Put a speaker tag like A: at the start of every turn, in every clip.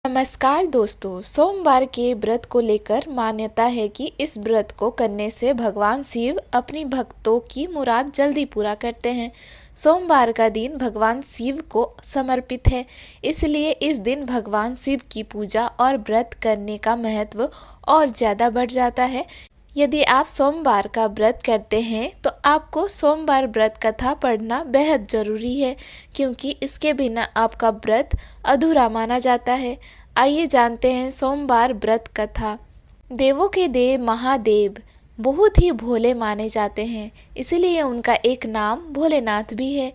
A: नमस्कार दोस्तों, सोमवार के व्रत को लेकर मान्यता है कि इस व्रत को करने से भगवान शिव अपनी भक्तों की मुराद जल्दी पूरा करते हैं। सोमवार का दिन भगवान शिव को समर्पित है, इसलिए इस दिन भगवान शिव की पूजा और व्रत करने का महत्व और ज़्यादा बढ़ जाता है। यदि आप सोमवार का व्रत करते हैं तो आपको सोमवार व्रत कथा पढ़ना बेहद ज़रूरी है, क्योंकि इसके बिना आपका व्रत अधूरा माना जाता है। आइए जानते हैं सोमवार व्रत कथा। देवों के देव महादेव बहुत ही भोले माने जाते हैं, इसलिए उनका एक नाम भोलेनाथ भी है।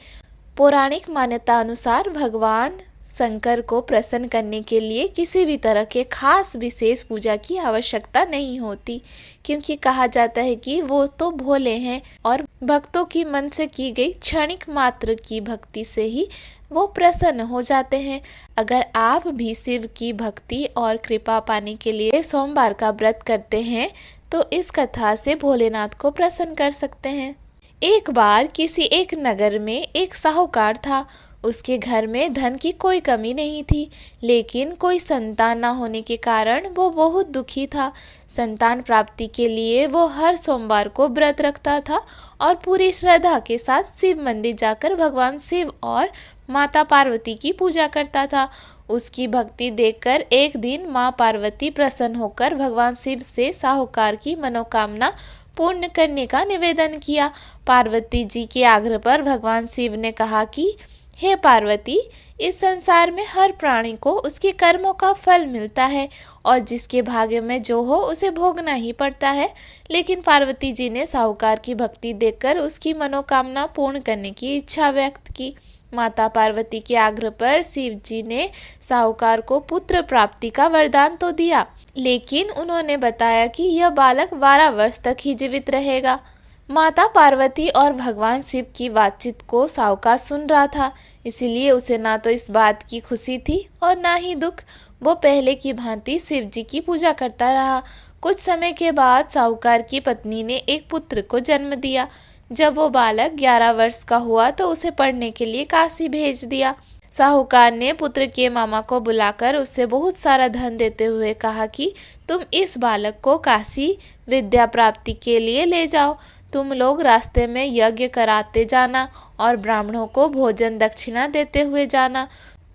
A: पौराणिक मान्यता अनुसार भगवान शंकर को प्रसन्न करने के लिए किसी भी तरह के खास विशेष पूजा की आवश्यकता नहीं होती, क्योंकि कहा जाता है कि वो तो भोले हैं और भक्तों की मन से की गई क्षणिक मात्र की भक्ति से ही वो प्रसन्न हो जाते हैं। अगर आप भी शिव की भक्ति और कृपा पाने के लिए सोमवार का व्रत करते हैं तो इस कथा से भोलेनाथ को प्रसन्न कर सकते हैं। एक बार किसी एक नगर में एक साहूकार था। उसके घर में धन की कोई कमी नहीं थी, लेकिन कोई संतान न होने के कारण वो बहुत दुखी था। संतान प्राप्ति के लिए वो हर सोमवार को व्रत रखता था और पूरी श्रद्धा के साथ शिव मंदिर जाकर भगवान शिव और माता पार्वती की पूजा करता था। उसकी भक्ति देखकर एक दिन माँ पार्वती प्रसन्न होकर भगवान शिव से साहूकार की मनोकामना पूर्ण करने का निवेदन किया। पार्वती जी के आग्रह पर भगवान शिव ने कहा कि हे पार्वती, इस संसार में हर प्राणी को उसके कर्मों का फल मिलता है और जिसके भाग्य में जो हो उसे भोगना ही पड़ता है। लेकिन पार्वती जी ने साहूकार की भक्ति देखकर उसकी मनोकामना पूर्ण करने की इच्छा व्यक्त की। माता पार्वती के आग्रह पर शिव जी ने साहूकार को पुत्र प्राप्ति का वरदान तो दिया, लेकिन उन्होंने बताया कि यह बालक 12 वर्ष तक ही जीवित रहेगा। माता पार्वती और भगवान शिव की बातचीत को साहूकार सुन रहा था, इसीलिए उसे ना तो इस बात की खुशी थी और ना ही दुख। वो पहले की भांति शिव जी की पूजा करता रहा। कुछ समय के बाद साहूकार की पत्नी ने एक पुत्र को जन्म दिया। जब वो बालक 11 वर्ष का हुआ तो उसे पढ़ने के लिए काशी भेज दिया। साहूकार ने पुत्र के मामा को बुलाकर उससे बहुत सारा धन देते हुए कहा कि तुम इस बालक को काशी विद्या प्राप्ति के लिए ले जाओ। तुम लोग रास्ते में यज्ञ कराते जाना और ब्राह्मणों को भोजन दक्षिणा देते हुए जाना।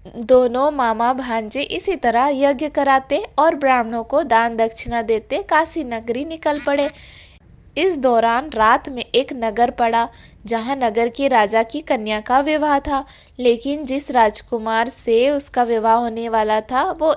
A: दोनों मामा भांजे इसी तरह यज्ञ कराते और ब्राह्मणों को दान दक्षिणा देते काशी नगरी निकल पड़े। इस दौरान रात में एक नगर पड़ा, जहां नगर के राजा की कन्या का विवाह था, लेकिन जिस राजकुमार से उसका विवाह होने वाला था वो